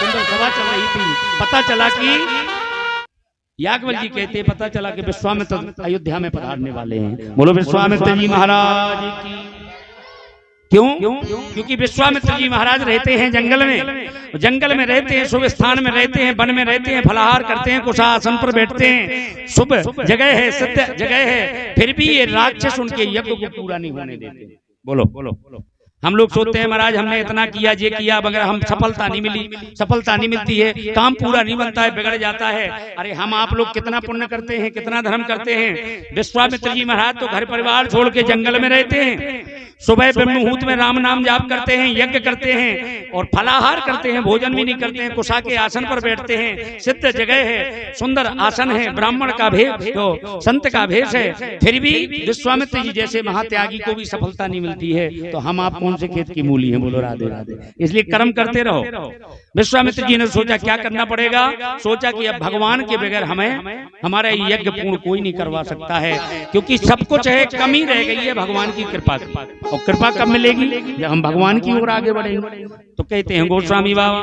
सुंदर सभा चल रही थी, पता चला कि याज्ञवल्क्य जी कहते हैं, पता चला कि विश्वामित्र अयोध्या में पधारने वाले हैं। बोलो विश्वामित्र जी महाराज की। क्यों? क्योंकि विश्वामित्र जी महाराज रहते हैं जंगल में, जंगल में रहते हैं, शुभ स्थान में रहते हैं, वन में रहते हैं, फलाहार करते हैं, कुशासन पर बैठते हैं, शुभ जगह है, सिद्ध जगह है, फिर भी ये राक्षस उनके यज्ञ को पूरा नहीं होने देते। बोलो बोलो। हम लोग सोचते हैं महाराज हमने इतना किया, ये किया, मगर हम सफलता नहीं मिली, सफलता नहीं मिलती है, काम पूरा नहीं बनता है, बिगड़ जाता है। अरे हम आप लोग कितना पुण्य करते हैं, कितना धर्म करते हैं। विश्वामित्र जी महाराज तो घर परिवार छोड़ के जंगल में रहते हैं, सुबह ब्रह्म मुहूर्त में राम नाम जाप करते हैं, यज्ञ करते हैं और फलाहार करते हैं, भोजन भी नहीं करते हैं, कुशा के आसन पर बैठते हैं, सिद्ध जगह है, सुंदर आसन है, ब्राह्मण का भेष, तो संत का भेष है, फिर भी विश्वामित्र जी जैसे महात्यागी को भी सफलता नहीं मिलती है। तो हम आप कौन से खेत की मूली हैं? बोलो राधे राधे। इसलिए कर्म करते रहो। विश्वामित्र जी ने सोचा क्या करना पड़ेगा, सोचा कि अब भगवान के बगैर हमें हमारा यज्ञ पूर्ण कोई नहीं करवा सकता है, क्योंकि सब कुछ है, कमी रह गई है भगवान की कृपा की। और कृपा कब मिलेगी? जब हम भगवान की ओर आगे बढ़ेंगे। तो कहते हैं गोस्वामी बाबा,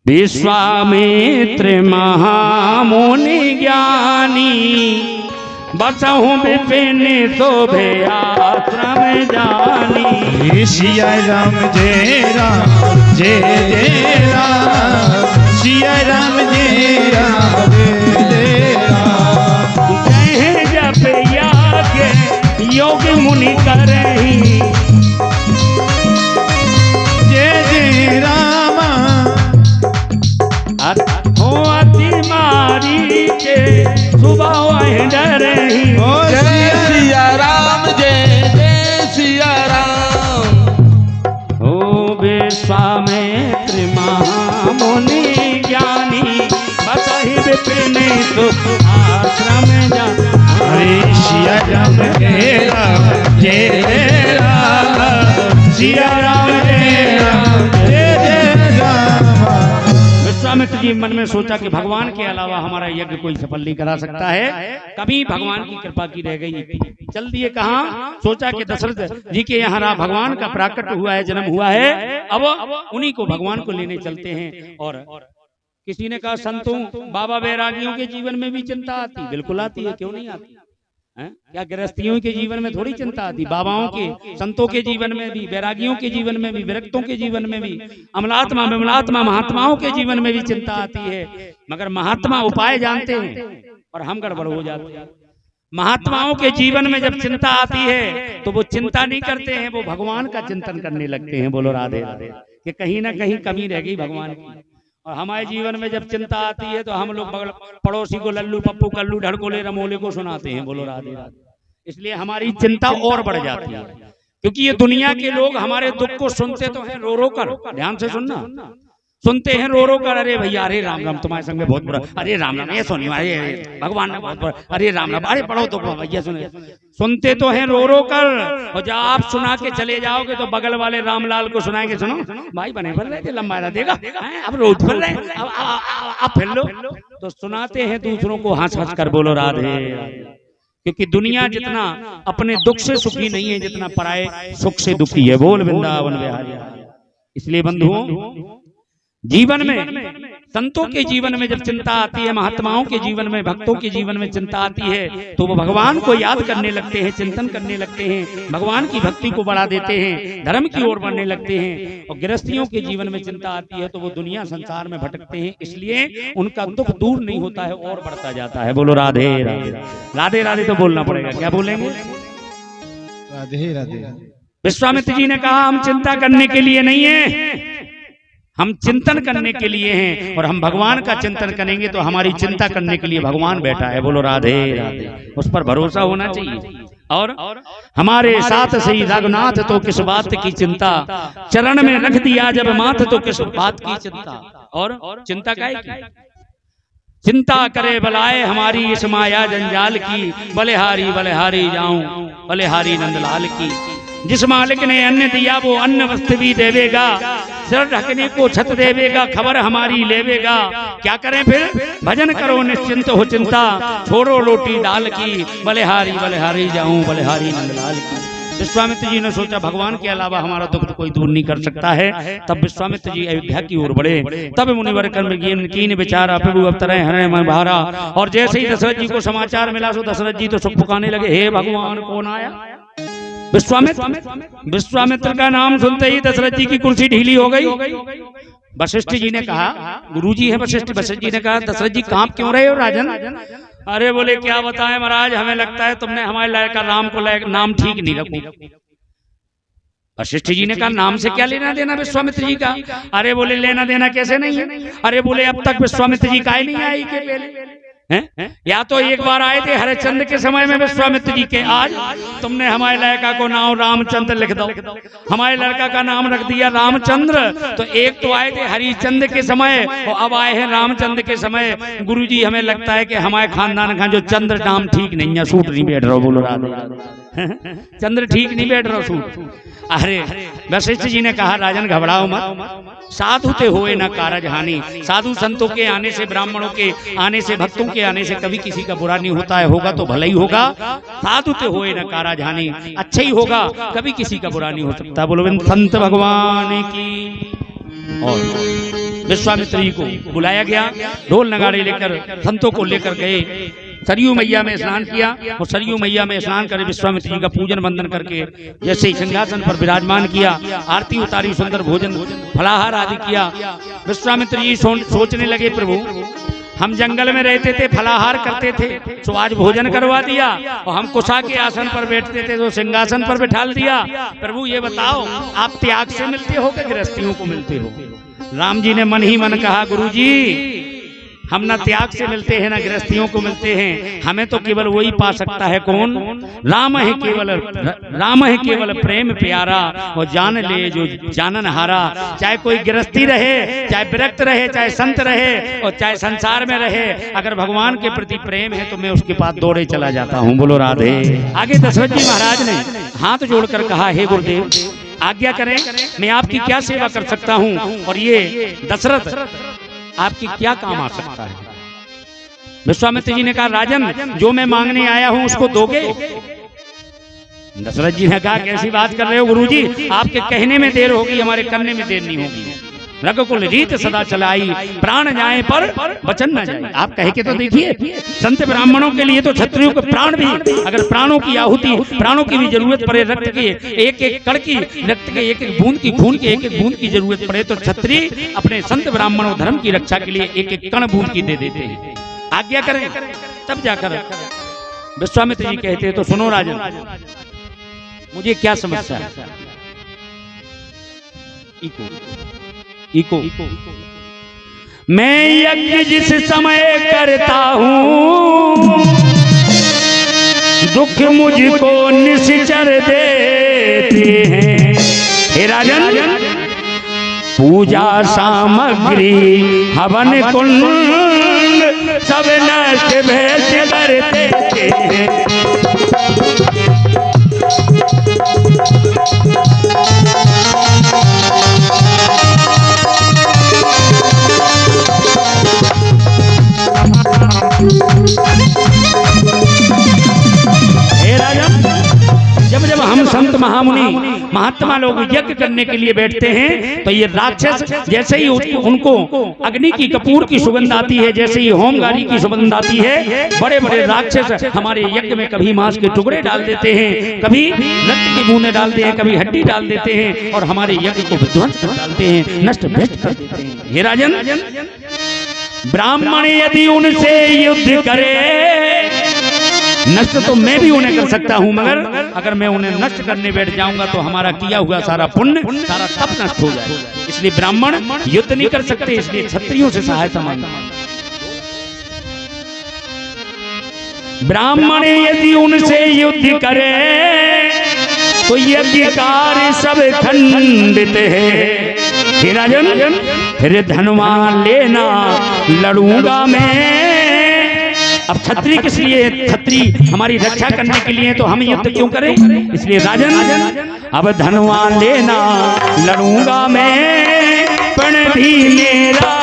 विश्वामित्र महामुनि ज्ञानी, बसहु विपिन शोभे आश्रम जानी। सिया राम जय राम जय जय राम, सिया राम जय राम जय राम। जय जप याज्ञ योग मुनि करहि, जय जय राम। अति मारी के सुबह डरहि, जय सिया राम जय जय सिया राम। हो विश्वामित्र महामुनि ज्ञानी, बसहि विपिन आश्रम जानी। सिया राम जय राम जय जय राम, सिया राम जय राम जय जय राम। विश्वामित्र जी मन में सोचा कि भगवान के अलावा हमारा यज्ञ कोई सफल नहीं करा सकता है, कभी भगवान की कृपा की रह गई। चल दिए कहाँ? सोचा कि दशरथ जी के यहाँ भगवान का प्राकट हुआ है, जन्म हुआ है, अब उन्हीं को भगवान को लेने चलते हैं। और किसी ने कहा संतों बाबा बैरागियों के जीवन में भी चिंता आती? बिल्कुल आती है, क्यों नहीं आती है? क्या गृहस्थियों के जीवन में थोड़ी चिंता आती? बाबाओं के, संतों के जीवन में भी, बैरागियों के जीवन में भी, विरक्तों के जीवन में भी, अमलात्मा विमलात्मा महात्माओं के जीवन में भी चिंता आती है। मगर महात्मा उपाय जानते हैं और हम गड़बड़ हो जाते हैं। महात्माओं के जीवन में जब चिंता आती है तो वो चिंता नहीं करते हैं, वो भगवान का चिंतन करने लगते हैं। बोलो राधे राधे। कि कहीं ना कहीं कमी रह गई भगवान की। और हमारे जीवन में जब चिंता आती है तो हम लोग पड़ोसी को लल्लू पप्पू कल्लू ढड़कोले रमोले को सुनाते हैं। बोलो राधे राधे। इसलिए हमारी चिंता और बढ़ जाती है, क्योंकि ये दुनिया के लोग हमारे दुख को सुनते तो हैं रो रो कर। ध्यान से सुनना, सुनते हैं रो रो कर, अरे भैया अरे राम राम तुम्हारे संग में बहुत बुरा, अरे राम राम ये सुनिए, अरे भगवान ने बहुत बुरा, अरे राम राम, अरे पढ़ो तो भैया सुने। सुनते तो हैं रो रो कर, और जब आप सुना के चले जाओगे तो बगल वाले रामलाल को सुनाएंगे, सुनो भाई बने फिर रहे थे, लंबा देगा अब रोज फिर रहे, अब फिर लो। तो सुनाते हैं दूसरों को हंस हंस कर। बोलो राधे। क्योंकि दुनिया जितना अपने दुख से सुखी नहीं है जितना पराए सुख से दुखी है। बोल वृंदावन बिहारी। इसलिए बंधुओं, जीवन में, संतों के जीवन में जब चिंता आती है, महात्माओं के जीवन में, भक्तों के जीवन में चिंता आती है तो वो भगवान को याद करने लगते हैं, चिंतन करने लगते हैं, भगवान की भक्ति को बढ़ा देते हैं, धर्म की ओर बढ़ने लगते हैं। और गृहस्थियों के जीवन में चिंता आती है तो वो दुनिया संसार में भटकते हैं, इसलिए उनका दुख दूर नहीं होता है और बढ़ता जाता है। बोलो राधे राधे। राधे राधे तो बोलना पड़ेगा, क्या बोलेंगे? राधे राधे। विश्वामित्र जी ने कहा हम चिंता करने के लिए नहीं है, हम चिंतन करने के लिए हैं। और हम भगवान का चिंतन करेंगे तो हमारी चिंता करने के लिए भगवान बैठा है। बोलो राधे राधे। उस पर भरोसा होना चाहिए। और हमारे साथ सही रघुनाथ तो किस बात की चिंता, चरण में रख दिया जब माथ तो किस बात की चिंता। और चिंता काहे की? चिंता करे बलाए हमारी इस माया जंजाल की, बलिहारी बलिहारी जाऊं बलिहारी नंदलाल की। जिस मालिक ने अन्न दिया वो अन्न वस्त्र भी देवेगा, सिर ढकने को छत देवेगा, खबर हमारी लेवेगा। क्या करें फिर? भजन करो निश्चिंत हो चिंता, छोड़ो रोटी डाल की, बलिहारी बलिहारी जाऊं बलिहारी नंदलाल की। विश्वामित्र जी ने सोचा भगवान के अलावा हमारा दुख तो कोई दूर नहीं कर सकता है। तब विश्वामित्र जी अयोध्या की ओर बढ़े। तब मुनिवर कर्म कीन विचारा प्रभु अवतरे हरे मन बहारा। और जैसे ही दशरथ जी को समाचार मिला सो दशरथ जी तो सब पुकारने लगे, हे भगवान कौन आया? विश्वामित्र का नाम सुनते ही दशरथ जी की कुर्सी ढीली हो गई। वशिष्ठ जी ने कहा, गुरुजी है वशिष्ठ जी ने कहा, दशरथ जी कांप क्यों रहे हो राजन? अरे बोले क्या बताएं महाराज, हमें लगता है तुमने हमारे लड़का राम को नाम ठीक नहीं रखा। वशिष्ठ जी ने कहा, नाम से क्या लेना देना विश्वामित्र जी का? अरे बोले लेना देना कैसे नहीं है? अरे बोले अब तक विश्वामित्र जी का ही नहीं आई के पहले हैं? या तो एक बार आए थे हरिश्चंद्र के समय में विश्वामित्र जी के, आज तुमने हमारे लड़का को नाम रामचंद्र लिख दो, हमारे लड़का का नाम रख दिया रामचंद्र। तो एक तो आए थे हरिश्चंद्र के समय और अब आए हैं रामचंद्र के समय। गुरुजी हमें लगता है कि हमारे खानदान का जो चंद्र नाम ठीक नहीं है, सूट नहीं बैठ रहा। बोलो चंद्र ठीक नहीं बैठ रहा, सूट। अरे वशिष्ठ जी ने कहा, राजन घबराओ मत, साधु ते होए न कारज हानि। साधु संतों के आने से, ब्राह्मणों के आने से, भक्तों के आने से कभी किसी का बुरा नहीं होता है। होगा तो भला ही होगा। साधु ते होए न कारज हानि, अच्छा ही होगा, कभी किसी का बुरा नहीं हो सकता। बोलो संत भगवान की। और विश्वामित्र जी को बुलाया गया, ढोल नगाड़े लेकर संतों को लेकर गए। सरयू मैया में स्नान किया और सरयू मैया में स्नान कर विश्वामित्र जी का पूजन वंदन करके जैसे ही सिंहासन पर विराजमान किया, आरती उतारी, सुंदर भोजन फलाहार आदि किया। विश्वामित्र जी सोचने लगे, प्रभु हम जंगल में रहते थे, फलाहार करते थे, तो आज भोजन करवा दिया और हम कुशा के आसन पर बैठते थे तो सिंहासन पर बैठा दिया। प्रभु ये बताओ, आप त्याग से मिलते हो कि गृहस्थियों को मिलते हो? राम जी ने मन ही मन कहा, गुरुजी हम ना त्याग से मिलते हैं ना गृहस्थियों को मिलते हैं, हमें तो केवल वही पा सकता है। कौन? राम है केवल प्रेम प्यारा, और जान ले जो जानन हारा। चाहे कोई गृहस्थी रहे, चाहे विरक्त रहे, चाहे संत रहे और चाहे संसार में रहे, अगर भगवान के प्रति प्रेम है तो मैं उसके पास दौड़े चला जाता हूँ। बोलो राधे। आगे दशरथ जी महाराज ने हाथ जोड़कर कहा, हे गुरुदेव आज्ञा करें, मैं आपकी क्या सेवा कर सकता हूँ? और ये दशरथ आपकी क्या काम आ सकता है? विश्वामित्र जी ने कहा, राजन जो मैं मांगने आया हूं उसको दोगे? दशरथ जी ने कहा, कैसी बात कर रहे हो गुरुजी, आपके कहने में देर होगी, हमारे करने में देर नहीं होगी। रघुकुल रीत सदा चलाई, प्राण जाए पर वचन न जाए। आप कह के तो देखिए, संत ब्राह्मणों के लिए तो क्षत्रियों के प्राण भी, अगर प्राणों की आहुति, प्राणों की भी जरूरत पड़े, रक्त के एक एक कण की, रक्त के एक एक बूंद की, खून के एक एक बूंद की जरूरत पड़े तो क्षत्रिय अपने संत ब्राह्मणों धर्म की रक्षा के लिए एक एक कण बूंद की दे देते हैं। आज्ञा करें तब जाकर। विश्वामित्र जी कहते हैं, तो सुनो राजन, मुझे क्या समस्या है? इको मैं यज्ञ जिस समय करता हूँ, दुख मुझको निश्चर देते हैं। हे राजन, पूजा सामग्री हवन कुंड सब नष्ट भेद करते हैं। जब जब हम संत महामुनि महात्मा लोग यज्ञ करने के लिए बैठते हैं तो ये राक्षस जैसे ही उनको अग्नि की कपूर की सुगंध आती है, जैसे ही होमगारी की सुगंध आती है, बड़े बड़े राक्षस हमारे यज्ञ में कभी मांस के टुकड़े डाल देते हैं, कभी रक्त की बूंदें डालते हैं, कभी हड्डी डाल देते हैं और हमारे यज्ञ को विध्वंस कर डालते हैं, नष्ट भ्रष्ट कर देते हैं। हे राजन, ब्राह्मण यदि उनसे युद्ध करे, नष्ट तो मैं भी उन्हें कर सकता हूं, मगर अगर मैं उन्हें नष्ट करने बैठ जाऊंगा तो हमारा किया हुआ सारा पुण्य सारा तप नष्ट हो जाएगा। इसलिए ब्राह्मण युद्ध नहीं कर सकते, इसलिए क्षत्रियों से सहायता मांगना। ब्राह्मण यदि उनसे युद्ध करे तो यज्ञ कार्य सब खंडित है। हे राजन, फिर धनवान लेना लड़ूंगा मैं। अब क्षत्रिय किस लिए? क्षत्रिय हमारी रक्षा करने के लिए, तो हम युद्ध क्यों करें? इसलिए राजन, अब धनवान लेना लड़ूंगा मैं, पण भी मेरा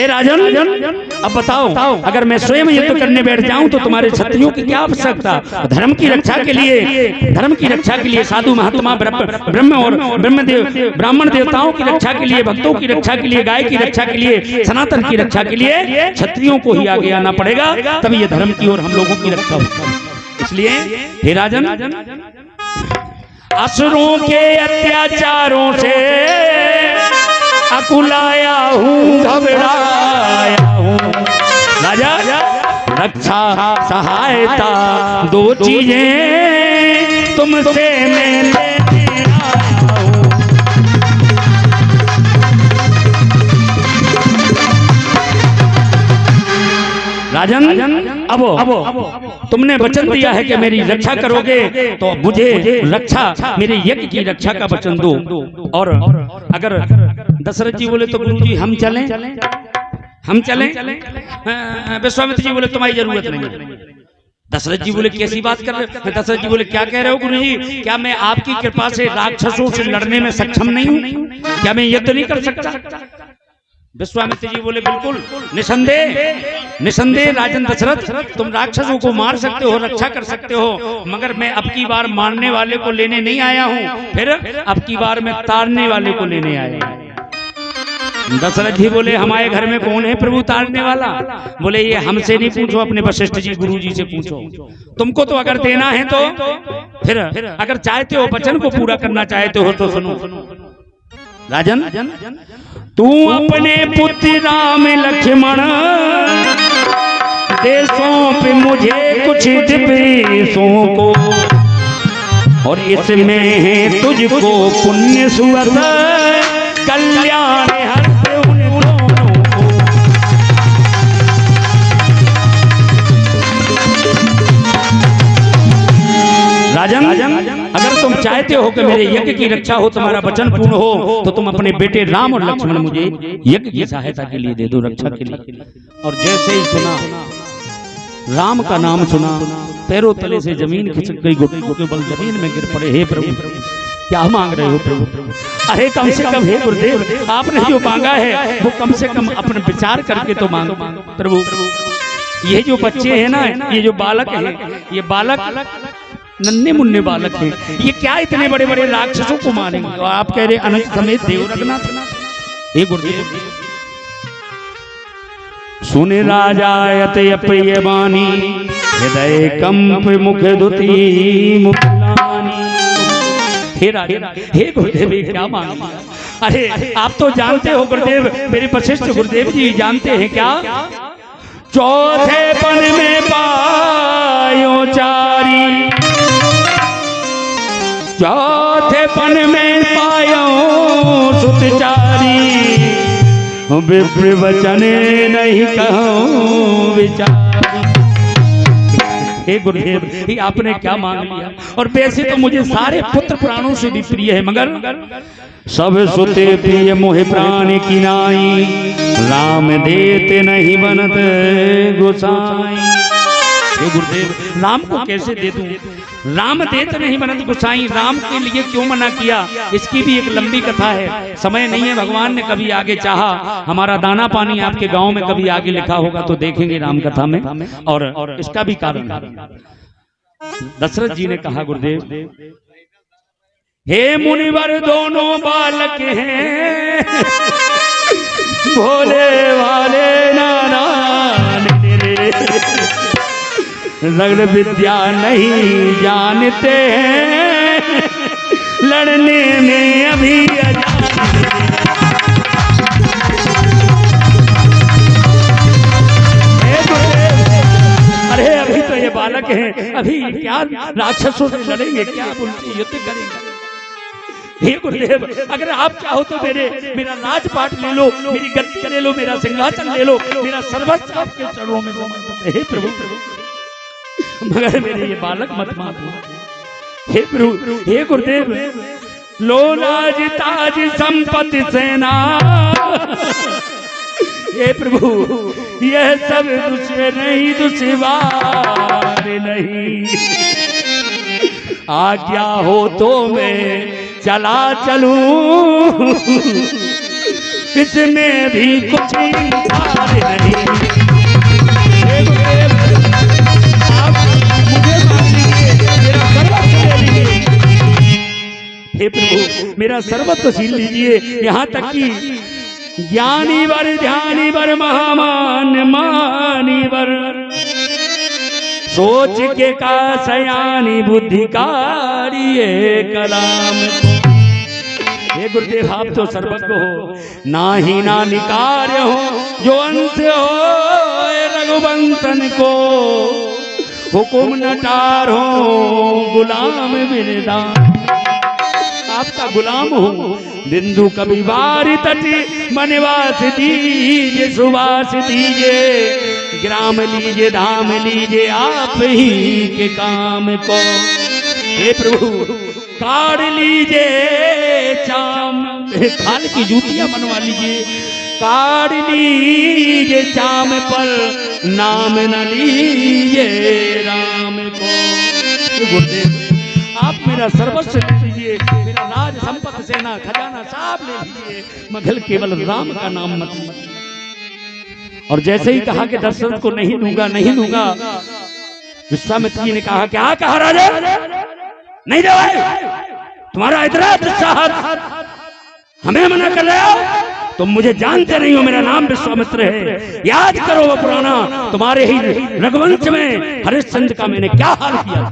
हे राजन, अब बताओ, अगर मैं स्वयं युद्ध करने बैठ जाऊं तो तुम्हारे क्षत्रियों की क्या आवश्यकता? धर्म की रक्षा के लिए साधु महात्मा ब्रह्म और ब्राह्मण देवताओं की रक्षा के लिए, भक्तों की रक्षा के लिए, गाय की रक्षा के लिए, सनातन की रक्षा के लिए क्षत्रियों को ही आगे आना पड़ेगा, तभी ये धर्म की और हम लोगों की रक्षा होगी। इसलिए हे राजन, असुरों के अत्याचारों से अकुलाया हूँ, घबराया हूँ राजा। रक्षा सहायता दो चीजें तुमसे मैं लेने आया हूँ। राजन, अब तुमने वचन दिया है कि मेरी रक्षा करोगे, तो मुझे रक्षा, मेरे यज्ञ की रक्षा का वचन दो। और अगर दशरथ जी बोले तो गुरुजी हम चलें, विश्वामित्र जी बोले तुम्हारी जरूरत नहीं है। दशरथ जी बोले कैसी बात कर रहे हो? दशरथ जी बोले क्या कह रहे हो गुरुजी? क्या मैं आपकी कृपा से राक्षसों से लड़ने में सक्षम नहीं हूँ? क्या मैं युद्ध नहीं कर सकता? विश्वामित्र जी बोले बिल्कुल, निसंदेह राजन दशरथ, तुम राक्षसों को मार सकते हो, रक्षा कर सकते हो, मगर मैं अब की बार मारने वाले को लेने नहीं आया हूँ, फिर अब की बार मैं तारने वाले को लेने आया हूँ। दशरथ जी बोले हमारे घर में कौन है प्रभु तारने वाला? बोले ये हमसे नहीं पूछो, अपने वशिष्ठ जी गुरु जी से पूछो। तुमको तो अगर देना है तो फिर अगर चाहते हो वचन को पूरा करना चाहते हो तो सुनो। राजन, तू अपने पुत्र राम लक्ष्मण देशों पे मुझे कुछ देशों को, और इसमें है तुझको पुण्य सुवत कल्याण हर्ष उन दोनों को। राजन, अगर तुम चाहते हो कि मेरे यज्ञ की रक्षा हो, तुम्हारा वचन पूर्ण हो, तो तुम अपने बेटे राम और लक्ष्मण मुझे यज्ञ की सहायता के लिए दे दो, रक्षा के लिए। और जैसे ही सुना, राम का नाम सुना, पैरों तले से जमीन खिसक गई, घुटनों के बल जमीन में गिर पड़े। हे प्रभु, क्या मांग रहे हो प्रभु? अरे कम से कम हे गुरुदेव, आपने जो मांगा है वो कम से कम अपने विचार करके तो मांगो प्रभु। ये जो बच्चे हैं ना, ये जो बालक है, ये बालक नन्हे मुन्ने बालक हैं, ये क्या इतने बड़े बड़े राक्षसों को मारेंगे? और आप कह रहे अनंत समेत देव रघुनाथ। हे गुरुदेव, सुने राजायत अप्रिय वाणी, हृदय कंप मुख दुति मुखलानी। हे राजा, हे गुरुदेव, क्या मांग? अरे आप तो जानते हो गुरुदेव, मेरे वशिष्ठ गुरुदेव जी जानते हैं क्या? चौथे पन में पायो चारी, चौथे पन में पायो सुतचारी, विप्र वचन नहीं कहूं विचार। हे गुरुदेव, ये आपने क्या मांग लिया? और वैसे तो मुझे सारे पुत्र प्राणों से भी प्रिय है, मगर सब सुते प्रिय मोहे प्राण की नाई, राम देते नहीं बनत गोसाई। हे गुरुदेव, राम को कैसे दे दूं? राम देते नहीं बनत गोसाई, राम के लिए क्यों मना किया? इसकी भी एक लंबी कथा है, समय नहीं है। भगवान ने कभी आगे चाहा, हमारा दाना पानी आपके गांव में कभी आगे लिखा होगा तो देखेंगे राम कथा में, और इसका भी कारण है। दशरथ जी ने कहा गुरुदेव, हे मुनिवर दोनों बालक हैं, भोले वाले नाना रगड़ विद्या नहीं जानते हैं, लड़ने में अभी अरे अभी तो ये बालक हैं, अभी क्या राक्षसों से लड़ेंगे, क्या उनसे युद्ध करेंगे? हे गुरुदेव, अगर आप चाहो तो मेरा राजपाट ले लो, मेरी गद्दी ले लो, मेरा सिंहासन ले लो, मेरा सर्वस्व आपके चरणों में समर्पित है। हे प्रभु, मगर मेरे ये बालक मत मारो। हे प्रभु, हे गुरुदेव, लो राज ताज संपत्ति सेना, हे प्रभु, यह सब दुश्वार नहीं, आज्ञा हो तो मैं चला चलूं, इसमें भी कुछ इनकार नहीं। आप मुझे मान लीजिए, मेरा सर्वस्व ले लीजिए। हे प्रभु मेरा सर्वस्व छीन लीजिए, यहाँ तक कि ज्ञानी वर ध्यानी वर महामान मानी वर, सोच के का सयानी बुद्धिकारी कलाम। हे गुरुदेव आप तो सर्वज्ञ हो, ना ही ना निकार्य हो जो अंश हो रघुवंशन को, हुकुम नटार हो गुलाम बिरदान। आपका गुलाम हूँ, बिंदु कभी बारी तटी बनवास दीजिए, सुवास दीजिए, ग्राम लीजिए धाम लीजिए आप ही के काम को। हे प्रभु काट लीजिए चाम, खाल की जूतियां बनवा लीजिए, काट लीजिए चाम पर नाम न लीजिए राम को। गुरुदेव आप मेरा सर्वस्व ले लीजिए, मेरा राज संपत्ति सेना खजाना सब ले लीजिए, मगर केवल राम का नाम मत लीजिए। और जैसे ही कहा कि दशरथ को नहीं दूंगा नहीं दूंगा, विश्वामित्र जी ने कहा क्या कहा राजा, नहीं दे भाई, तुम्हारा इतना दुस्साहस, हमें मना कर रहे हो, तुम मुझे जानते नहीं हो, मेरा नाम विश्वामित्र है, याद करो वो पुराना तुम्हारे ही रघुवंश में हरिश्चंद्र का मैंने क्या हाल किया।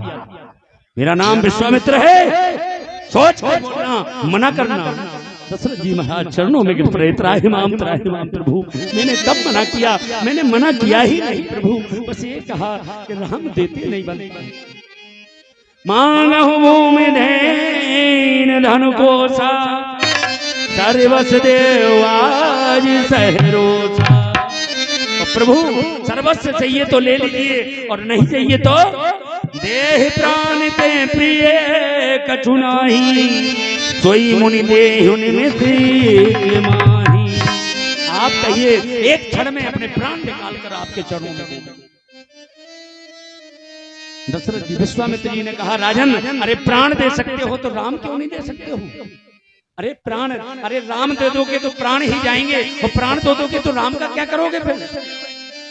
मेरा नाम विश्वामित्र है, सोच के बोलना, मना करना। दशरथ जी महाराज चरणों में गिर पड़े, त्राहिमाम त्राहिमाम प्रभु, मैंने कब मना किया, मैंने मना किया ही नहीं प्रभु, बस ये कहा कि राम देते नहीं बने। मांगहु भूमि धैन धन कोसा, सर्वस्व देव आज सहरोसा। प्रभु सर्वस्व चाहिए तो ले लीजिए, और नहीं चाहिए तो देह प्राण ते प्रिय कछु नाही, सोई मुनि देहु निमित्त माही। आप कहिए एक क्षण में अपने प्राण निकाल कर आपके चरणों में दे। दशरथ जी विश्वामित्र जी ने कहा राजन, अरे प्राण दे सकते हो तो राम क्यों नहीं दे सकते हो? अरे प्राण, अरे राम दे दोगे तो प्राण ही जाएंगे, और प्राण दे दोगे तो राम का क्या करोगे फिर?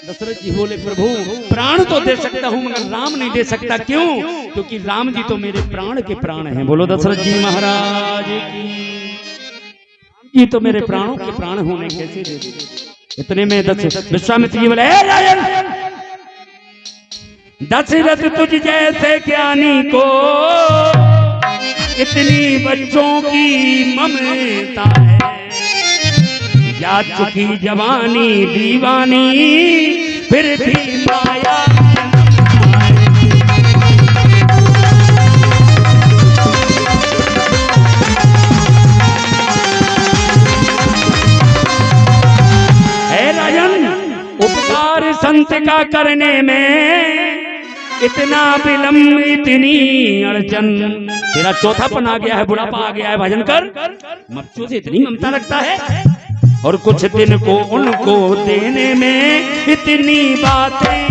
दशरथ जी बोले प्रभु प्राण तो दे सकता हूं मगर राम नहीं दे सकता, क्यों? क्योंकि राम जी तो मेरे प्राण के प्राण हैं। बोलो दशरथ जी महाराज की। ये तो मेरे प्राणों के प्राण होने कैसे दे दे? इतने में विश्वामित्र जी बोले दशरथ तुझ जैसे ज्ञानी को इतनी बच्चों की ममता है, जा चुकी जवानी दीवानी फिर भी माया। है राजन उपकार संत का करने में इतना विलम्ब इतनी अड़चन, तेरा चौथापन आ गया है, बुढ़ापा आ गया है, भजन कर, मर्चों से इतनी ममता रखता है, और कुछ दिन को उनको देने में इतनी बातें।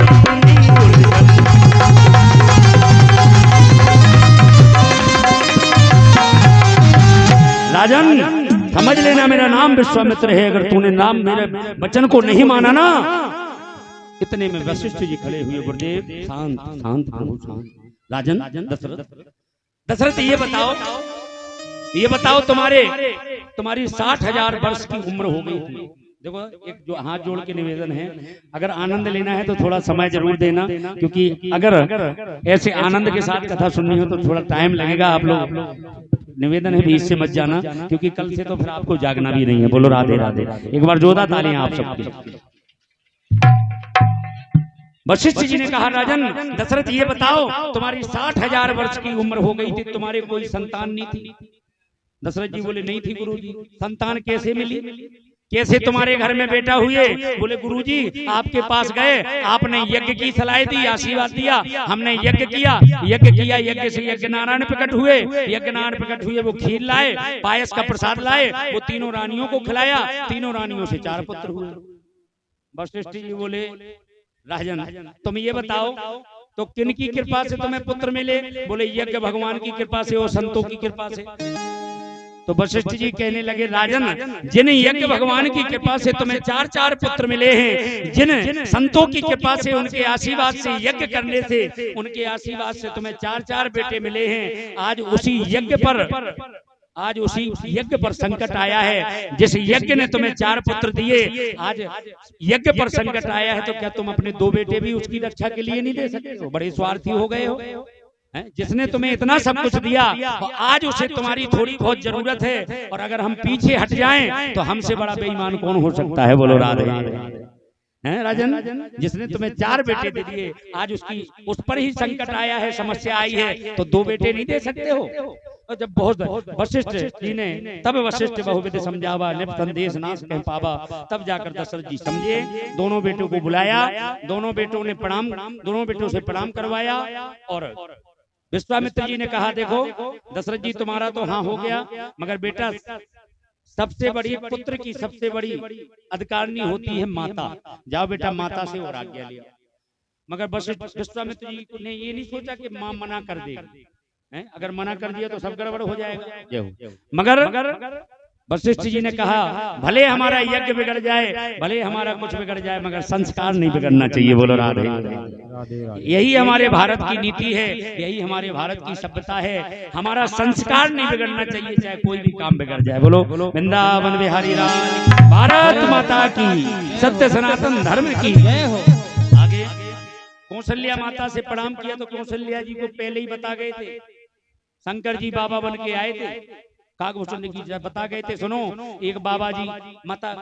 राजन समझ लेना मेरा नाम विश्वामित्र है, अगर तूने नाम मेरे वचन को नहीं माना ना। इतने में वशिष्ठ जी खड़े हुए, गुरुदेव शांत शांत प्रभु शांत। राजन दशरथ ये बताओ तुम्हारी 60,000 वर्ष की उम्र हो गई थी। देखो एक जो हाथ जोड़ के निवेदन है, अगर आनंद लेना है तो थोड़ा समय जरूर देना, क्योंकि अगर ऐसे आनंद के साथ कथा सुननी हो तो थोड़ा टाइम लगेगा। आप लोग निवेदन है बीच से मत जाना, क्योंकि कल से तो फिर आपको जागना भी नहीं है। बोलो राधे राधे, एक बार जोरदार तालियां आप सबके। वशिष्ठ जी ने कहा राजन दशरथ ये बताओ तुम्हारी 60,000 वर्ष की उम्र हो गई थी, तुम्हारे कोई संतान नहीं थी? दशरथ जी बोले नहीं थी गुरुजी। संतान कैसे मिली, कैसे तुम्हारे घर में बेटा हुए? बोले गुरुजी आपके पास गए, आपने यज्ञ की सलाह दी, आशीर्वाद दिया, हमने यज्ञ किया, यज्ञ से यज्ञ नारायण प्रकट हुए, यज्ञ नारायण प्रकट हुए, वो खीर लाए, पायस का प्रसाद लाए, वो तीनों रानियों को खिलाया, तीनों रानियों से 4 पुत्र हुए। वशिष्ठ जी बोले राजन तुम ये बताओ तो किनकी कृपा से तुम्हें पुत्र मिले? बोले यज्ञ भगवान की कृपा से और संतों की कृपा से। तो वशिष्ठ जी कहने लगे राजन, जिन यज्ञ भगवान की कृपा से तुम्हें 4 पुत्र मिले हैं, जिन संतों की कृपा से, उनके आशीर्वाद से, यज्ञ करने से, उनके आशीर्वाद से तुम्हें 4 बेटे मिले हैं, आज उसी यज्ञ पर संकट आया है। जिस यज्ञ ने तुम्हें 4 पुत्र दिए, आज यज्ञ पर संकट आया है, तो क्या तुम अपने 2 बेटे भी उसकी रक्षा के लिए नहीं दे सकते हो? बड़े स्वार्थी हो गए हो। जिसने तुम्हें इतना सब कुछ दिया, आज उसे तुम्हारी थोड़ी बहुत जरूरत है, और अगर हम पीछे हट जाएं तो हमसे बड़ा बेईमान कौन हो सकता है? बोलो राधे हैं राजन। जिसने तुम्हें 4 बेटे दे दिए, आज उस पर ही संकट आया है, समस्या आई है, तो 2 बेटे नहीं दे सकते हो? और जब बहुत वशिष्ठ जी ने, तब वशिष्ठ बहुविध समझावा, निप संदेश नाश कह पावा, तब जाकर दशरथ जी समझे। दोनों बेटों को बुलाया, दोनों बेटों से प्रणाम करवाया, और विश्वामित्र जी ने कहा देखो दशरथ जी, तुम्हारा तो हाँ हो गया, मगर बेटा सबसे बड़ी पुत्र की सबसे बड़ी अधिकारिणी होती है माता। जाओ बेटा माता से और आज्ञा लिया। मगर विश्वामित्र जी ने ये नहीं सोचा कि माँ मना कर देगी, अगर मना कर दिया तो सब गड़बड़ हो जाएगा। मगर वशिष्ठ जी ने कहा भले हमारा यज्ञ बिगड़ जाए, भले हमारा कुछ बिगड़ जाए, मगर संस्कार नहीं बिगड़ना चाहिए। बोलो राधे। यही हमारे भारत की नीति है, यही हमारे भारत की सभ्यता है। हमारा संस्कार नहीं बिगड़ना चाहिए, चाहे कोई भी काम बिगड़ जाए। बोलो वृंदावन बिहारी राज, भारत माता की, सत्य सनातन धर्म की जय हो। आगे कौशल्या माता से प्रणाम किया तो कौशल्या जी को पहले ही बता गए थे, शंकर जी बाबा बन के आए थे, काकभूषण की बता गए थे। सुनो, एक बाबा जी माता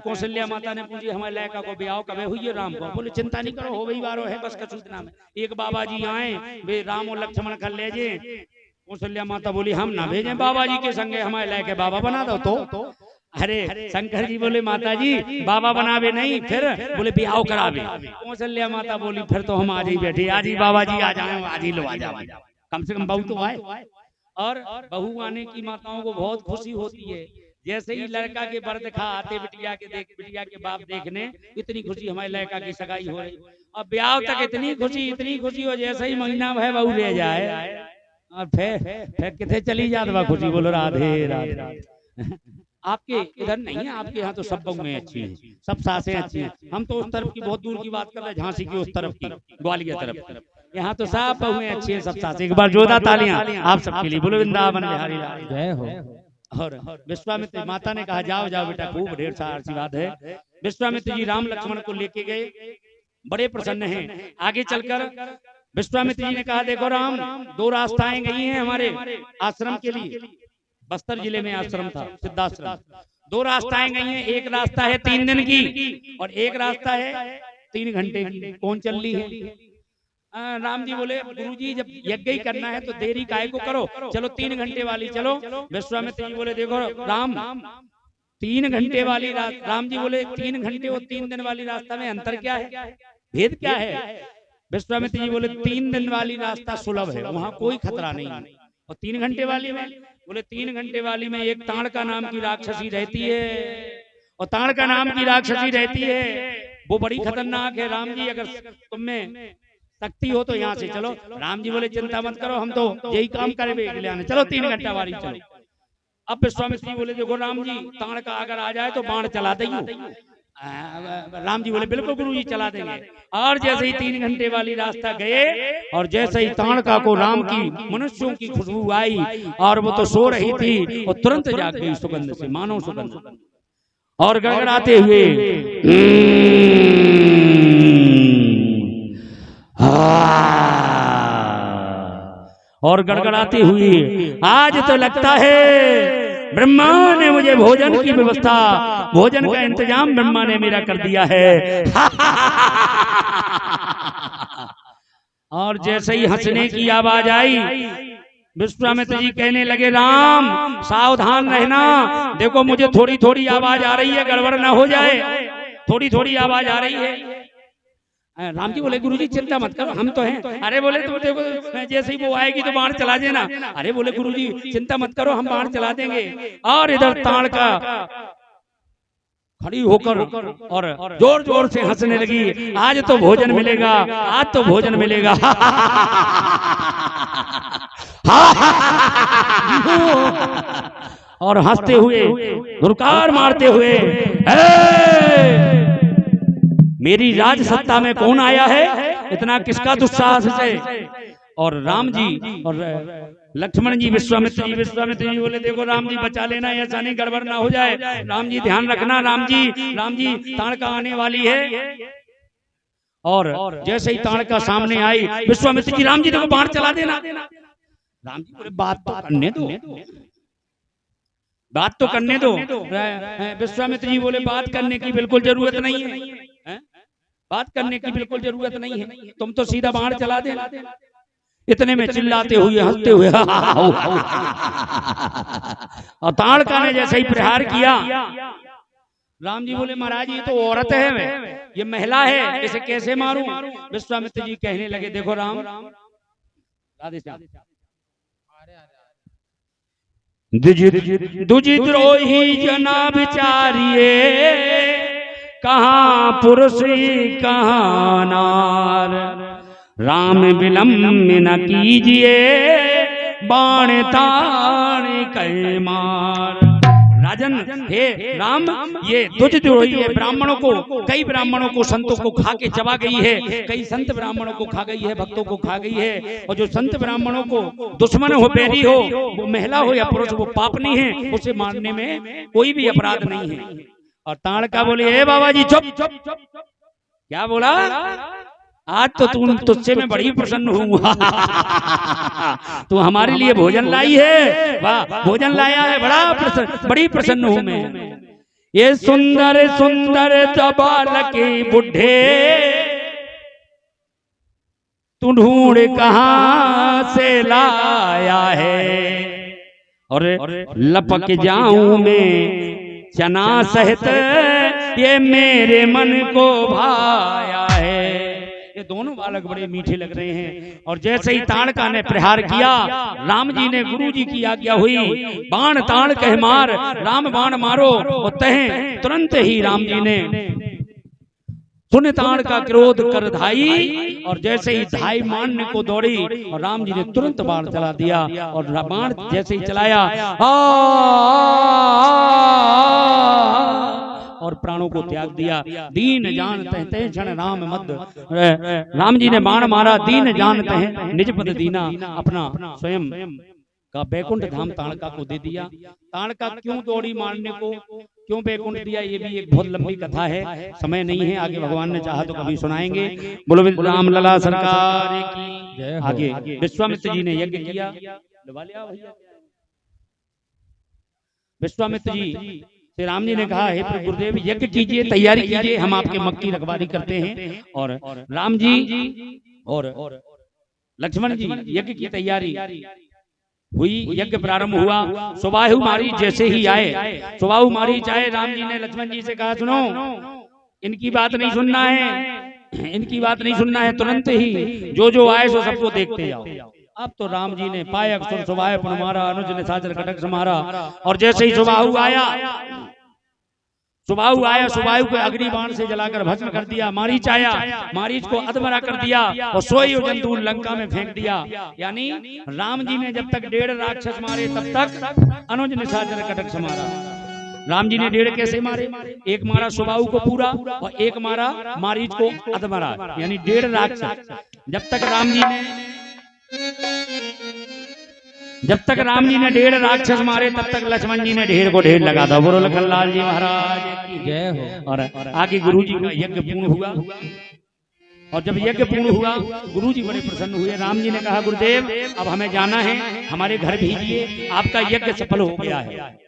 कौशल्या माता ने पूछी हमारे लड़का को ब्याह कब हुई है राम को? बोले चिंता नहीं करो, हो गई बारो है बस का सूचना में। एक बाबा जी आए, वे राम और लक्ष्मण कर ले जे। कौशल्या माता बोली हम ना भेजें बाबा जी के संगे, हमारे लड़के बाबा बना दो। तो अरे शंकर जी बोले माता जी बाबा बनावे नहीं, फिर बोले ब्याह करावे। कौशल्या माता बोली फिर तो हम आज ही बैठे, आज ही बाबा जी आ जाए, आज ही लो आ जाओ, कम से कम बहू तो आए। और बहू आने की माताओं को बहुत खुशी होती है। जैसे ही लड़का के बर दिखा आते बिटिया के बाप देखने, इतनी खुशी हमारे लड़का की सगाई हो रही। और ब्याह तक इतनी खुशी हो, जैसे ही महीना भर बहू रह जाए और फिर किथे चली जाती खुशी। बोलो राधे राधे। आपके इधर नहीं है, आपके यहाँ तो सब बहुएं अच्छी हैं, सब सासें अच्छी हैं। हम तो उस तरफ की बहुत दूर की बात कर रहे हैं, झांसी की उस तरफ की, ग्वालियर तरफ। यहाँ तो सब बहुएं अच्छी हैं, सब सासें। एक बार जोरदार तालियां आप सबके लिए। बोलो वृंदावन बिहारी जय हो। और विश्वामित्र माता ने कहा जाओ जाओ बेटा, खूब ढेर सारा आशीर्वाद है। विश्वामित्र जी राम लक्ष्मण को लेके गए, बड़े प्रसन्न हैं। आगे चलकर विश्वामित्र जी ने कहा देखो राम, 2 रास्ताएं गई हैं हमारे आश्रम के लिए। बस्तर जिले में आश्रम था, सिद्धाश्रम। 2 रास्ताएं गई हैं, एक रास्ता है 3 दिन की और एक रास्ता है 3 घंटे की। कौन चल रही है? राम जी बोले गुरुजी जब यज्ञ ही करना है तो देरी काहे को करो, चलो 3 घंटे वाली चलो। विश्वामित्र जी बोले देखो राम, 3 घंटे वाली राम जी बोले 3 घंटे और 3 दिन वाली रास्ता में अंतर क्या है, भेद क्या है? विश्वामित्र जी बोले 3 दिन वाली रास्ता सुलभ है, वहाँ कोई खतरा नहीं है। और 3 घंटे वाली में बोले 3 घंटे वाली में एक ताड़का नाम की राक्षसी रहती है, और ताड़का नाम की राक्षसी रहती है, वो बड़ी खतरनाक है। राम जी अगर तुम में शक्ति हो तो यहाँ से चलो। राम जी बोले चिंता मत करो, हम तो यही काम करेंगे, चलो 3 घंटा वाली चलो। अब विश्वामित्र जी बोले देखो राम जी, ताड़का अगर आ जाए तो बाण चला देंगे। राम जी बोले बिल्कुल गुरुजी चला देंगे। और जैसे ही 3 घंटे वाली रास्ता गए और जैसे ही ताड़का को राम की मनुष्यों की खुशबू आई, और वो तो सो रही थी, वो तुरंत जाग गई सुगंध से, मानो सुगंध, और गड़गड़ाते हुए और गड़गड़ाती हुई, आज तो लगता है ब्रह्मा ने मुझे भोजन की व्यवस्था, भोजन का इंतजाम ब्रह्मा ने मेरा कर दिया है। और जैसे ही हंसने की आवाज आई, विश्वामित्र जी कहने लगे राम सावधान रहना, देखो मुझे थोड़ी थोड़ी आवाज आ रही है, गड़बड़ ना हो जाए, थोड़ी थोड़ी आवाज आ रही है। राम जी बोले गुरुजी चिंता मत करो, हम तो हैं। अरे बोले तुम देखो जैसे ही वो आएगी तो बाण चला देना। अरे बोले गुरुजी चिंता मत करो, हम बाण चला देंगे। और इधर ताड़का खड़ी होकर और जोर जोर से हंसने लगी, आज तो भोजन मिलेगा, आज तो भोजन मिलेगा। और हंसते हुए धुरकार मारते हुए, मेरी राज सत्ता में कौन आया है, इतना किसका दुस्साहस है। और राम जी और लक्ष्मण जी विश्वामित्र जी बोले देखो राम जी बचा लेना, ऐसा नहीं गड़बड़ ना हो जाए, राम जी ध्यान रखना, राम जी ताड़का आने वाली है। और जैसे ही ताड़का सामने आई, विश्वामित्र जी राम जी देखो बाण चला देना। राम जी बोले बात तो करने दो, बात तो करने दो। विश्वामित्र जी बोले बात करने की बिल्कुल जरूरत नहीं है, बात करने की बिल्कुल जरूरत नहीं है, तुम तो सीधा बाण चला देना। इतने में चिल्लाते हुए हंसते हुए और ताड़का ने जैसे ही प्रहार किया, राम जी बोले महाराज ये तो औरत है, ये महिला है, इसे कैसे मारूं। विश्वामित्र जी कहने लगे देखो राम, दुजिद्रोही जना विचारिए, कहाँ पुरुष कहाँ नार, राम विलम्ब न कीजिए, बाण ताण कै मार। राजन हे राम, ये दुजिद्रोही है, ब्राह्मणों को, कई ब्राह्मणों को, संतों को खा के चबा गई है, कई संत ब्राह्मणों को खा गई है, भक्तों को खा गई है। और जो संत ब्राह्मणों को दुश्मन हो, बैरी हो, वो महिला हो या पुरुष, वो पाप नहीं है, उसे मारने में कोई भी अपराध नहीं है। और ताड़का बोले हे बाबा जी चुप, क्या बोला, आज तो तू तुझसे मैं बड़ी प्रसन्न हूँ। तू हमारे लिए भोजन लाई है, वाह भोजन लाया है, बड़ी प्रसन्न हूँ मैं। ये सुंदर सुंदर बालक बुढ़े, तू ढूंढ कहाँ से लाया है, और लपक जाऊं मैं चना सहित, ये मेरे मन को भाया है। ये दोनों बालक बड़े मीठे लग रहे हैं। और जैसे ही ताड़का ने प्रहार किया, राम जी ने गुरु जी की आज्ञा हुई, बाण ताड़ कह मार, राम बाण मारो, और तहें तुरंत ही राम जी ने सुन ताड़का क्रोध कर धाई, और जैसे ही धाई मारने को दौड़ी, और राम जी ने तुरंत बाण चला दिया, और बाण जैसे ही चलाया और प्राणों को त्याग दिया। दीन जानते हैं क्षण राम मद, राम जी ने बाण मारा, दीन जानते हैं निज पद दीना, अपना स्वयं का बैकुंठ धाम ताड़का को दे दिया। ताड़का क्यों दौड़ी मारने को, क्यों बैकुंठ दिया, ये भी एक बहुत लंबी कथा है, समय नहीं है, आगे भगवान ने चाहा तो कभी सुनाएंगे। बोलो राम लला सरकार की। आगे विश्वामित्र जी ने यज्ञ किया। विश्वामित्र जी श्री राम जी ने कहा हे प्रभु गुरुदेव यज्ञ कीजिए, तैयारी कीजिए, हम आपके मग की रखवाली करते हैं। और राम जी और लक्ष्मण जी यज्ञ की तैयारी हुई, यज्ञ प्रारंभ हुआ। सुबाहु मारीच जैसे ही आए, सुबाहु मारीच आए, राम जी ने लक्ष्मण जी से कहा सुनो इनकी बात नहीं सुनना है, इनकी बात नहीं सुनना है, तुरंत ही जो जो आए सो सबको देखते जाओ। अब तो राम जी ने पायक सुर सुबाह पुन मारा, अनुज ने साचर कटक समारा। और जैसे ही सुबाहु आया, सुबाहु आया, सुबाहु को अग्नि बाण से जलाकर भस्म कर दिया। मारीच आया, मारीच को अधमरा कर दिया और सोई जंतु लंका में फेंक दिया। यानी राम जी ने जब तक 1.5 राक्षस मारे तब तक अनुज ने साचर कटक समारा। राम जी ने 1.5 कैसे मारे, एक मारा सुबाहु को पूरा और एक मारा मारीच को अधमरा, यानी 1.5 राक्षस। जब तक राम जी ने 1.5 राक्षस मारे तब तक लक्ष्मण जी ने ढेर को ढेर लगा था। बोलो लखन लाल जी महाराज की जय हो। और आगे गुरु जी का यज्ञ पूर्ण हुआ, और जब यज्ञ पूर्ण हुआ गुरु जी बड़े प्रसन्न हुए। राम जी ने कहा गुरुदेव अब हमें जाना है, हमारे घर भेजिए, आपका यज्ञ सफल हो गया है।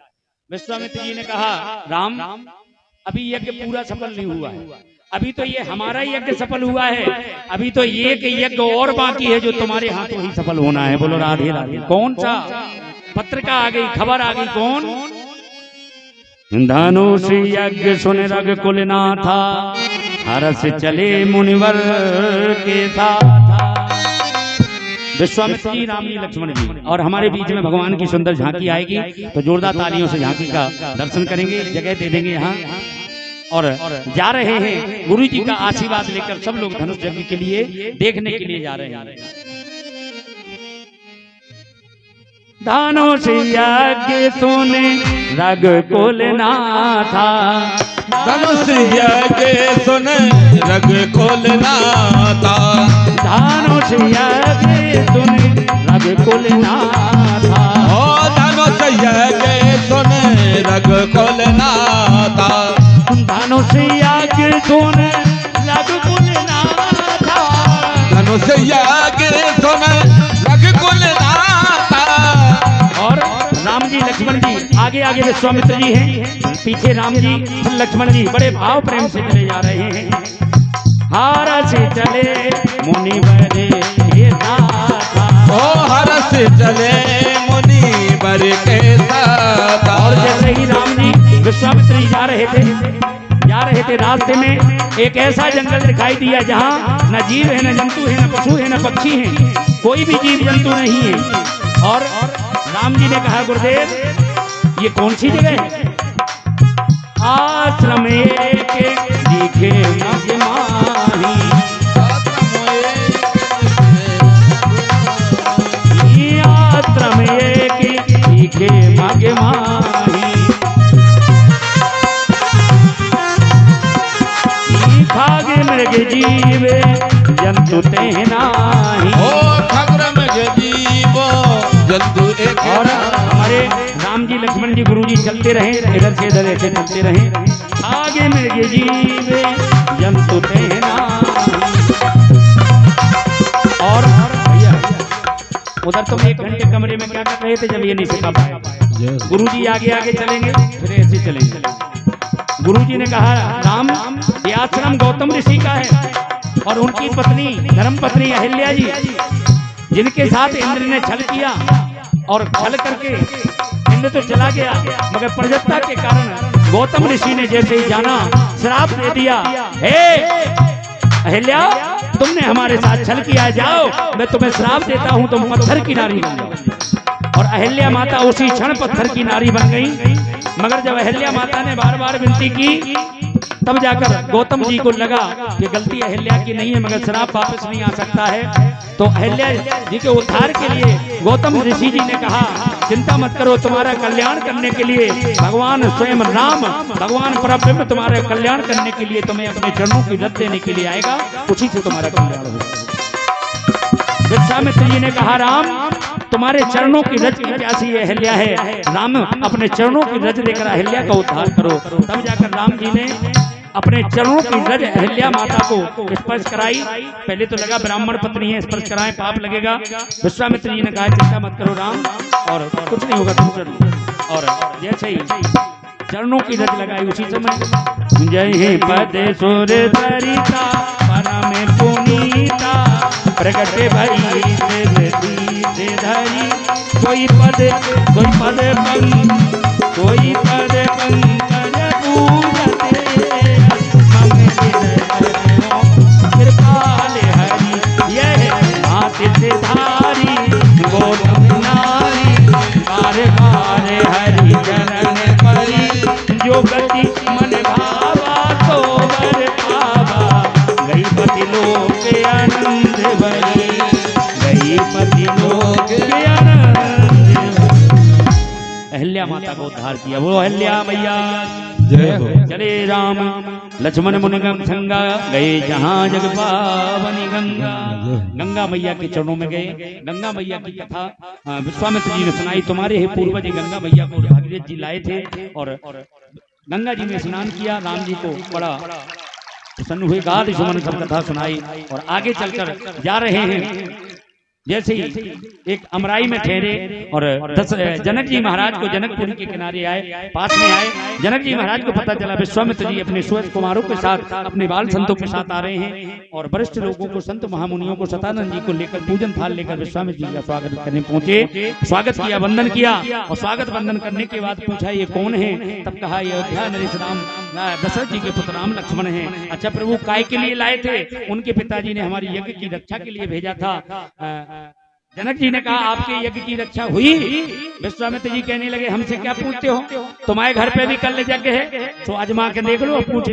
विश्वामित्र जी ने कहा राम अभी यज्ञ पूरा सफल नहीं हुआ है, अभी तो ये हमारा यज्ञ सफल हुआ है, अभी तो एक यज्ञ और बाकी है जो तुम्हारे हाथों ही सफल होना है। बोलो राधे राधे। कौन सा? पत्रिका आ गई, खबर आ गई। कौन? धनुष यज्ञ सुन रग कुलना था, हरस चले मुनिवर के साथ। विश्वामित्र जी, राम जी, लक्ष्मण जी, और हमारे बीच में भगवान की सुंदर झांकी आएगी, तो जोरदार तालियों से झांकी का दर्शन करेंगे, जगह दे देंगे यहाँ। और जा रहे हैं गुरु जी का आशीर्वाद लेकर सब लोग धनुष यज्ञ के लिए देखने के लिए जा रहे हैं। दानों से यज्ञ तूने रग खोलना था। धनुष यज्ञ सुन रग खोलना था। दानों से यज्ञ तूने रग खोलना था। ओ धनुष यज्ञ सुन रग खोलना था। दानों से यज्ञ तूने रग खोलना था। धनुष यज्ञ सुन रग खोलना था। और राम जी लक्ष्मण जी आगे आगे विश्वामित्र जी हैं, पीछे राम जी लक्ष्मण जी बड़े भाव प्रेम से चले जा रहे हैं। हार से चले मुनि बरे के साथ। ओ हर से चले मुनि बर के साथ। और जैसे ही राम जी विश्वामित्र जी जा रहे थे रास्ते में एक ऐसा जंगल दिखाई दिया जहाँ न जीव है, न जंतु है, न पशु है, न पक्षी है, कोई भी जीव जंतु नहीं है। और राम जी ने कहा गुरुदेव ये कौन सी जगह है? आश्रम एक दिखे मग माही। आश्रम एक दिखे मग माही। खागे मृग जीव जंतु ते नाही। ओ खबर मृग जीव जंतु एक। और हमारे राम जी लक्ष्मण जी गुरु जी चलते रहे, इधर से इधर ऐसे चलते रहे। आगे मृग जीव जंतु ते नाही। और भैया उधर तुम 1 घंटे कमरे में क्या कर रहे थे जब ये नहीं सिखा पाए? गुरु जी आगे आगे चलेंगे फिर ऐसे चलेंगे। गुरु जी ने कहा राम ये आश्रम गौतम ऋषि का है और उनकी पत्नी धर्म पत्नी अहिल्या जी जिनके साथ इंद्र ने छल किया और छल करके इंद्र तो चला गया मगर प्रजत्ता के कारण गौतम ऋषि ने जैसे ही जाना श्राप दे दिया। हे अहिल्या तुमने हमारे साथ छल किया, जाओ मैं तुम्हें श्राप देता हूं, तुम पत्थर की नारी बन जाओ। और अहिल्या माता उसी क्षण पत्थर की नारी बन गई। मगर जब अहिल्या माता ने बार बार विनती की तब जाकर गौतम जी को लगा कि गलती अहिल्या की नहीं है मगर श्राप वापस नहीं आ सकता है। तो अहिल्या जी के उद्धार के लिए गौतम ऋषि जी ने कहा चिंता मत करो, तुम्हारा कल्याण करने के लिए भगवान स्वयं राम भगवान परब्रह्म तुम्हारा कल्याण करने के लिए तुम्हें अपने चरणों की रत देने के लिए आएगा, उसी से तुम्हारा कल्याण होगा। विश्वामित्र जी ने कहा राम तुम्हारे चरणों की रज की प्यासी अहिल्या है, राम अपने चरणों की रज देकर अहिल्या का उद्धार करो। तब जाकर राम जी ने अपने चरणों की रज अहिल्या माता को स्पर्श कराई। पहले तो लगा ब्राह्मण पत्नी है स्पर्श कराएं पाप लगेगा। विश्वामित्र जी ने कहा चिंता मत करो राम और कुछ नहीं होगा तुम करो। और जैसे ही चरणों की रज लगाई उसी समय जय हे पद सुर सरिता परम पुनीता प्रगट भई से धरी कोई पद पंकज पूजते कृपाल हरि यह हाथ से धारी गौतम नारी बार बार हरि चरण परी जो गति मन भावा तो वर पावा गई पति लोक आनंद भरी गई पति लोक आनंद। अहिल्या माता को उद्धार किया, वो अहिल्या मैया जय हो। चले राम लक्ष्मण मुनिगम संगा गए जहाँ जग पावनी गंगा। गंगा मैया के चरणों में गए। गंगा मैया की कथा विश्वामित्र जी ने सुनाई। तुम्हारे ही पूर्वज गंगा मैया को भागीरथ जी लाए थे और गंगा जी ने स्नान किया। राम जी को बड़ा प्रसन्न हुए, गाद सुमन सब कथा सुनाई और आगे चलकर जा रहे हैं। जैसे ही एक अमराई में ठहरे और जनक जी महाराज को जनकपुरी के किनारे आए, पास में आए। जनक जी महाराज को पता चला विश्वामित्र जी अपने सुहृद कुमारों के साथ अपने बाल संतों के साथ आ रहे हैं और वरिष्ठ लोगों को संत महामुनियों को सतानंद जी को लेकर पूजन थाल लेकर विश्वामित्र जी का स्वागत करने पहुंचे। स्वागत किया, वंदन किया और स्वागत वंदन करने के बाद पूछा ये कौन है? तब कहा ये अयोध्या नरेश राम दशरथ जी के पुत्र राम लक्ष्मण है। अच्छा प्रभु काय के लिए लाए थे? उनके पिताजी ने हमारी यज्ञ की रक्षा के लिए भेजा था। जनक जी ने कहा आपके यज्ञ की रक्षा हुई? विश्वामित्र जी कहने लगे हमसे क्या पूछते हो, तुम्हारे घर पे भी कल यज्ञ है तो आजमा के देख लो, पूछ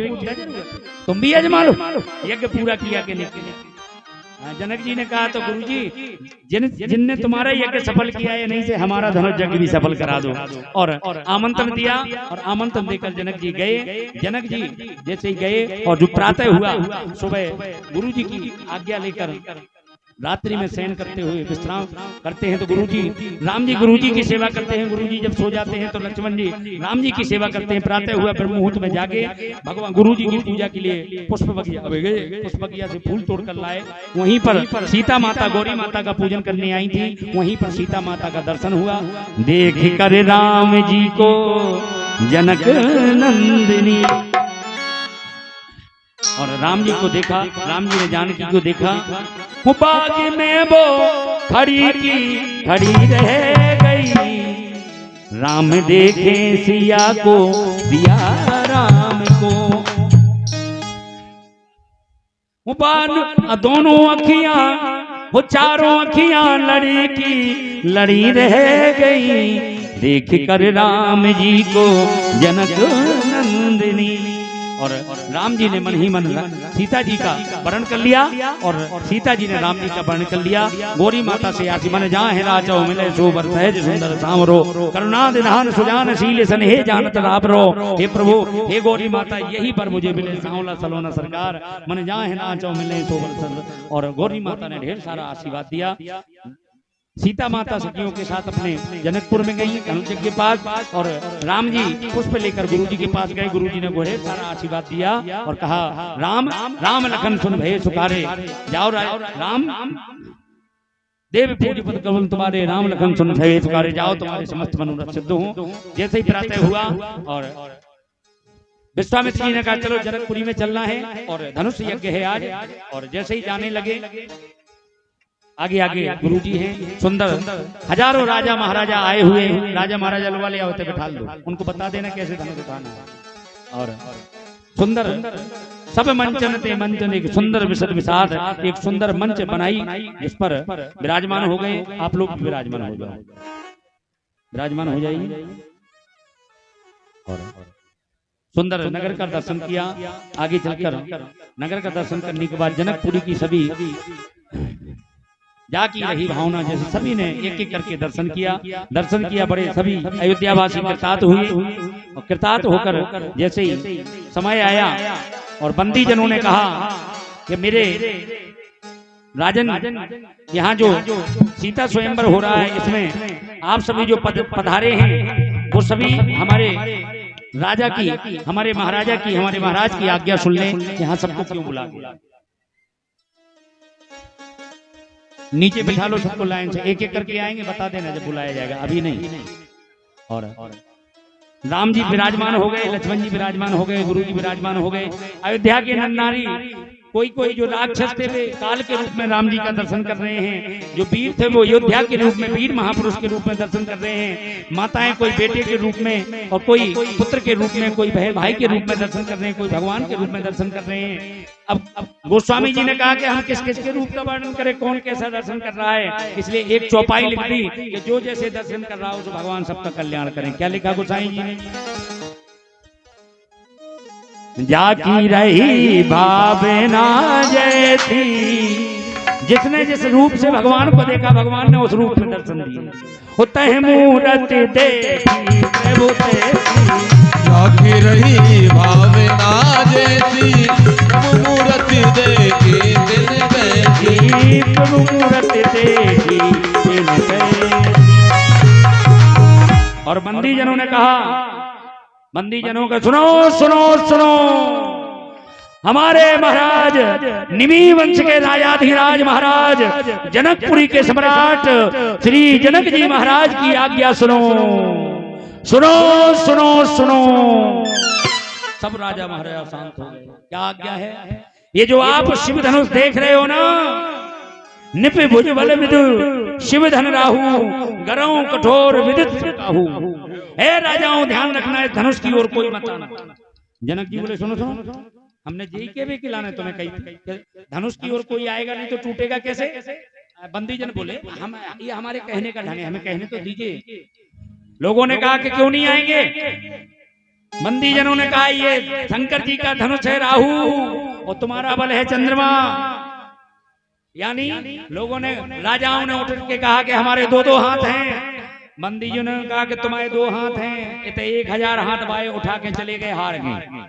तुम भी आजमा लो यज्ञ पूरा किया के नहीं। जनक जी ने कहा तो गुरुजी जिनने तुम्हारा यज्ञ सफल किया है, नहीं से हमारा धनुष यज्ञ भी सफल करा दो। और आमंत्रण दिया और आमंत्रण देकर जनक जी गए। जनक जी जैसे ही गए और जो प्रातः हुआ, सुबह गुरु जी की आज्ञा लेकर रात्रि में शयन करते हुए विश्राम करते हैं तो गुरुजी राम जी गुरुजी की सेवा करते हैं। गुरुजी जब सो जाते हैं तो लक्ष्मण जी राम जी की सेवा करते हैं। प्रातः हुआ ब्रह्म मुहूर्त में जाके भगवान गुरुजी की पूजा के लिए पुष्प बगिया गए, पुष्प बगिया से फूल तोड़ कर लाए। वहीं पर सीता माता गौरी माता का पूजन करने आई थी, वहीं पर सीता माता का दर्शन हुआ। देख कर राम जी को जनक नंदिनी, और राम जी को देखा, राम जी ने जानकी को देखा, वो बाग में वो खड़ी की खड़ी रह गई। राम देखे सिया को, सिया राम को, वो बान दोनों अखियां, वो चारों अखियां लड़ी की लड़ी रह गई। देख कर राम जी को जनक नंदिनी। और राम जी ने मन ही मन सीता जी का वर्ण कर लिया और सीता जी ने राम जी का वर्ण कर लिया। गौरी माता से आसी मन जहाँ है राजो मिले सोबर सहज सुंदर सामरो करुणा निधान सुजान शील सन हे जानत राबरो। हे प्रभु, हे गौरी माता, यही पर मुझे मिले सांवला सलोना सरकार, मन जहाँ है राजो मिले सोबर सर। और गौरी माता ने ढेर सारा आशीर्वाद दिया। सीता माता सखियों के साथ अपने जनकपुर में गई धनुष के पास, और राम जी पुष्प लेकर गुरुजी के पास गए। गुरुजी ने ढेर सारा आशीर्वाद दिया और कहा, राम राम लखन सुन भय सुखारे, जाओ राम देव पूज्य पद कमल तुम्हारे, राम लखन सुन भय सुखारे, जाओ तुम्हारे समस्त मनोरथ सिद्ध हो। जैसे ही प्रातः हुआ और विश्वामित्र जी ने कहा चलो जनकपुरी में चलना है और धनुष यज्ञ है आज। और जैसे ही जाने लगे, आगे आगे गुरुजी हैं, सुंदर हजारों राजा महाराजा आए हुए हैं। राजा महाराजा लोग वाले होते बैठा दो, उनको बता देना कैसे धनुष उठाना है। और सुंदर सब मंचन ते मंचन, एक सुंदर विशद विषाद, एक सुंदर मंच बनाई जिस पर विराजमान हो गए। आप लोग भी विराजमान हो जाओ, विराजमान हो जाइए। और सुंदर नगर का दर्शन किया। आगे चलकर नगर का दर्शन करने के बाद जनकपुरी की सभी जाकी रही भावना, जैसे सभी ने एक एक करके दर्शन किया। दर्शन किया, बड़े सभी अयोध्यावासी कृतार्थ हुए। और कृतार्थ होकर जैसे ही समय आया और बंदी जनों ने कहा कि मेरे राजन, यहाँ जो सीता स्वयंवर हो रहा है, इसमें आप सभी जो पधारे हैं वो सभी हमारे राजा की, हमारे महाराजा की, हमारे महाराज की आज्ञा सुन लें। यहाँ सबको क्यों बुला दिया? नीचे बिठा लो सबको लाइन से, एक एक करके आएंगे, बता देना जब बुलाया जाएगा, अभी नहीं। और राम जी विराजमान हो गए, लक्ष्मण जी विराजमान हो गए, गुरु जी विराजमान हो गए। अयोध्या के नर नारी, कोई कोई जो राक्षस थे वे काल के रूप में राम जी का दर्शन कर रहे हैं, जो वीर थे वो योद्धा के रूप में, वीर महापुरुष के रूप में दर्शन कर रहे हैं। माताएं कोई बेटे के रूप में और कोई पुत्र के रूप में, कोई बहन भाई के रूप में दर्शन कर रहे हैं, कोई भगवान के रूप में दर्शन कर रहे हैं। अब गोस्वामी जी ने कहा कि हम किस किस के रूप का वर्णन करें, कौन कैसा दर्शन कर रहा है, इसलिए एक चौपाई लिख दी कि जो जैसे दर्शन कर रहा हो तो भगवान सबका कल्याण करें। क्या लिखा गोसाई जी ने? जाकी रही भावना जैसी, जिसने जिस रूप से भगवान को देखा, भगवान ने उस रूप में दर्शन दिया। होता है मूरत देखी प्रभु तेरी, जाकी रही भावना जैसी, मूरत देखी दिल बैठी, मूरत देखी दिल बैठी। और बंदी जनों ने कहा, बंदी जनों का सुनो सुनो सुनो, हमारे महाराज निमि वंश के राजाधिराज महाराज जनकपुरी के सम्राट श्री जनक जी महाराज की आज्ञा सुनो सुनो सुनो सुनो। सब राजा महाराजा शांत हो गए। क्या आज्ञा है? ये जो आप शिव धनुष देख रहे हो ना, निप भुज बल विदु शिव धन राहु, गरौ कठोर विदित काहू। हे राजाओं, ध्यान रखना है, धनुष की ओर कोई मत आना। जनक जी बोले सुनो सुनो, हमने जी के भी खिलाने तुम्हें कही, धनुष की ओर कोई आएगा नहीं तो टूटेगा कैसे? बंदी जन बोले हम, ये हमारे कहने का ढंग है, हमें कहने तो दीजिए। लोगों ने कहा कि क्यों नहीं आएंगे? बंदी जनों ने कहा ये शंकर जी का धनुष है राहु और तुम्हारा बल है चंद्रमा। यानी लोगों ने, राजाओं ने उठ के कहा कि हमारे दो दो हाथ हैं, बंदीजों ने कहा कि तुम्हारे दो हाथ हैं, इतने 1000 हाथ बाएं उठा के चले गए, हार गए।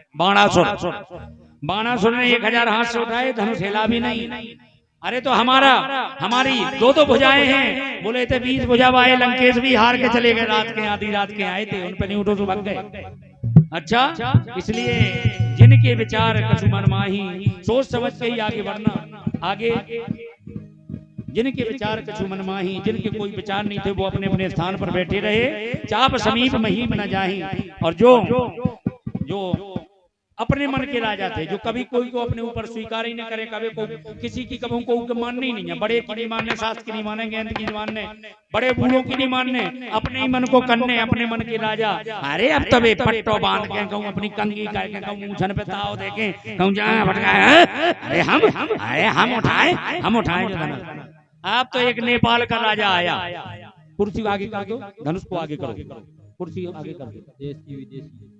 बाणासुर ने 1000 हाथ से उठाए, धनुष हिला भी नहीं। अरे तो हमारी दो दो भुजाएं हैं, बोले थे 20 भुजा वाले लंकेश भी हार के चले गए, रात के आधी रात के आए थे, उन पे नहीं उठो तो भाग गए। अच्छा, इसलिए जिनके विचार कछु मन माही, सोच समझ के ही आगे बढ़ना। आगे जिनके विचार कछु मन माही, जिनके कोई विचार नहीं थे, वो अपने अपने स्थान पर बैठे रहे, चाप समीप महीप न जाही। और जो अपने मन के राजा थे, जो कभी कोई को अपने ऊपर स्वीकार ही नहीं करे, कभी को किसी की कभी को मानने ही नहीं है, बड़े की नहीं मानने, शास्त्र की नहीं मानेंगे, अंत की नहीं मानने, बड़े बूढ़ों की नहीं मानने, अपने ही मन को करने, अपने मन के राजा। अरे अब तब पट्टो बांध के कहूँ, अपनी कंगी करके कहूँ, मूछन पे ताव देके कहूँ, जहाँ भटकाए, अरे हम उठाए जो धनुष। आप तो एक नेपाल का राजा आया, कुर्सी आगे कर दो, धनुष को आगे करो, कुर्सी आगे कर दो।